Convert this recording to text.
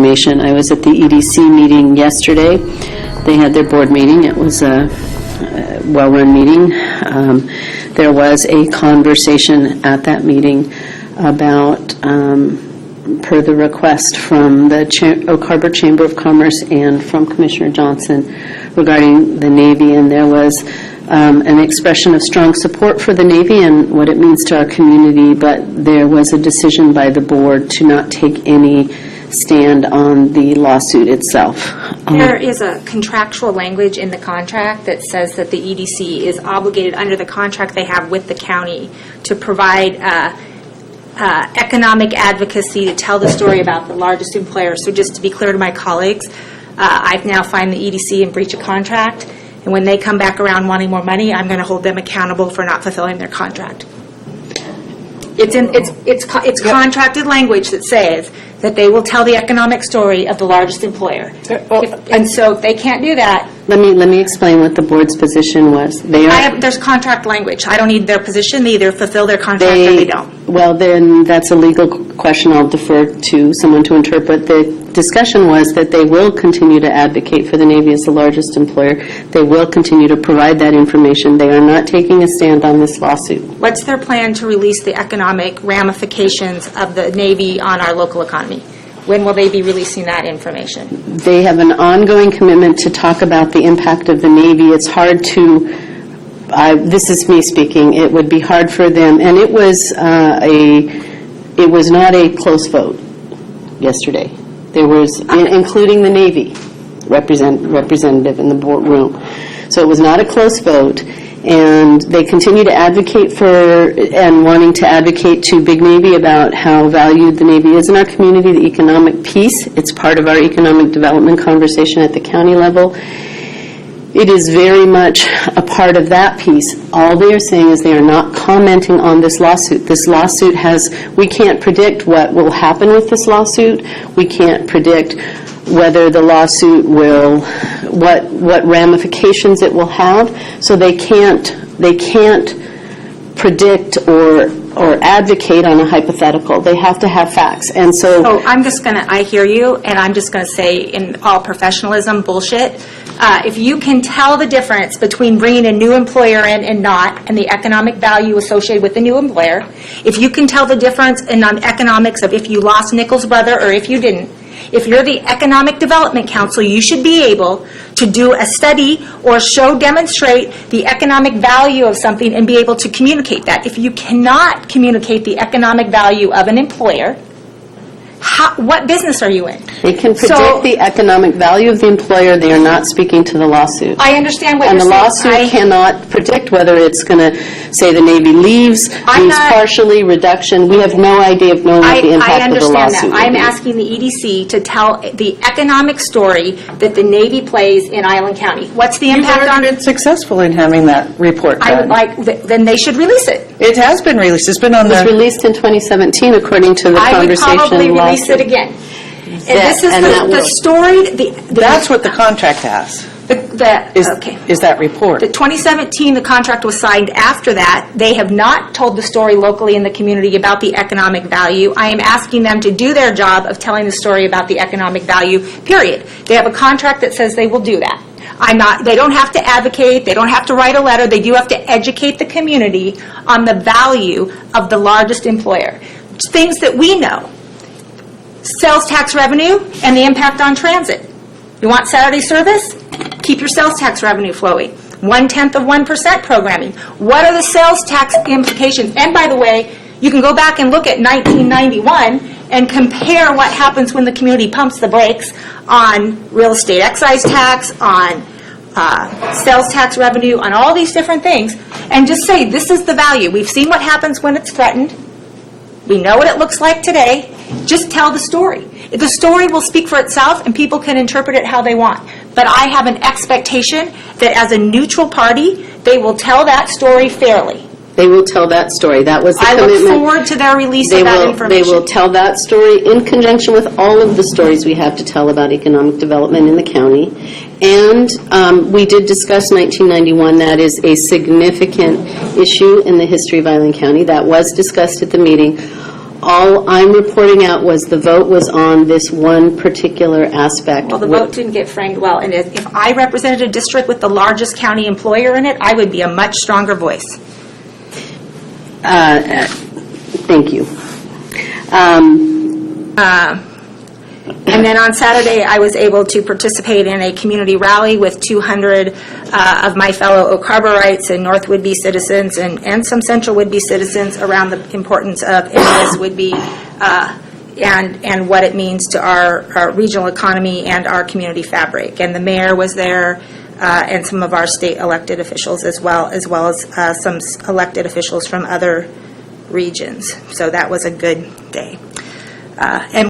information. I was at the EDC meeting yesterday. They had their board meeting. It was a well-run meeting. There was a conversation at that meeting about, per the request from the Oak Harbor Chamber of Commerce and from Commissioner Johnson regarding the Navy, and there was an expression of strong support for the Navy and what it means to our community, but there was a decision by the board to not take any stand on the lawsuit itself. There is a contractual language in the contract that says that the EDC is obligated under the contract they have with the county to provide economic advocacy to tell the story about the largest employer. So just to be clear to my colleagues, I've now fined the EDC in breach of contract, and when they come back around wanting more money, I'm going to hold them accountable for not fulfilling their contract. It's contracted language that says that they will tell the economic story of the largest employer. And so if they can't do that... Let me explain what the board's position was. There's contract language. I don't need their position. They either fulfill their contract or they don't. Well, then that's a legal question. I'll defer to someone to interpret. The discussion was that they will continue to advocate for the Navy as the largest employer. They will continue to provide that information. They are not taking a stand on this lawsuit. What's their plan to release the economic ramifications of the Navy on our local economy? When will they be releasing that information? They have an ongoing commitment to talk about the impact of the Navy. It's hard to, this is me speaking, it would be hard for them, and it was not a close vote yesterday. There was, including the Navy representative in the boardroom. So it was not a close vote. And they continue to advocate for and wanting to advocate to Big Navy about how valued the Navy is in our community, the economic piece. It's part of our economic development conversation at the county level. It is very much a part of that piece. All they are saying is they are not commenting on this lawsuit. This lawsuit we can't predict what will happen with this lawsuit. We can't predict whether the lawsuit will, what ramifications it will have. So they can't predict or advocate on a hypothetical. They have to have facts. And so I hear you, and I'm just going to say in all professionalism, bullshit. If you can tell the difference between bringing a new employer in and not, and the economic value associated with the new employer, if you can tell the difference in economics of if you lost Nichols' brother or if you didn't, if you're the Economic Development Council, you should be able to do a study or demonstrate the economic value of something and be able to communicate that. If you cannot communicate the economic value of an employer, what business are you in? They can predict the economic value of the employer. They are not speaking to the lawsuit. I understand what you're saying. And the lawsuit cannot predict whether it's going to say the Navy leaves partially, reduction. We have no idea of knowing what the impact of the lawsuit I understand that. I'm asking the EDC to tell the economic story that the Navy plays in Island County. What's the impact on it? You've been successful in having that report done. Then they should release it. It has been released. It's been on It was released in 2017, according to the conversation. I would probably release it again. And this is the story. That's what the contract has. Is that report. The 2017, the contract was signed after that. They have not told the story locally in the community about the economic value. I am asking them to do their job of telling the story about the economic value, period. They have a contract that says they will do that. They don't have to advocate. They don't have to write a letter. They do have to educate the community on the value of the largest employer. Things that we know. Sales tax revenue and the impact on transit. You want Saturday service? Keep your sales tax revenue flowing. 0.1% programming. What are the sales tax implications? And by the way, you can go back and look at 1991 and compare what happens when the community pumps the brakes on real estate excise tax, on sales tax revenue, on all these different things, and just say, this is the value. We've seen what happens when it's threatened. We know what it looks like today. Just tell the story. The story will speak for itself, and people can interpret it how they want. But I have an expectation that as a neutral party, they will tell that story fairly. They will tell that story. That was the commitment. I look forward to their release of that information. They will tell that story in conjunction with all of the stories we have to tell about economic development in the county. And we did discuss 1991. That is a significant issue in the history of Island County. That was discussed at the meeting. All I'm reporting out was the vote was on this one particular aspect. Well, the vote didn't get framed well, and if I represented a district with the largest county employer in it, I would be a much stronger voice. Thank you. And then on Saturday, I was able to participate in a community rally with 200 of my fellow Oak Harborites and North Whidbey citizens and some Central Whidbey citizens around the importance of NAS Whidbey and what it means to our regional economy and our community fabric. And the mayor was there and some of our state elected officials as well as some elected officials from other regions. So that was a good day. And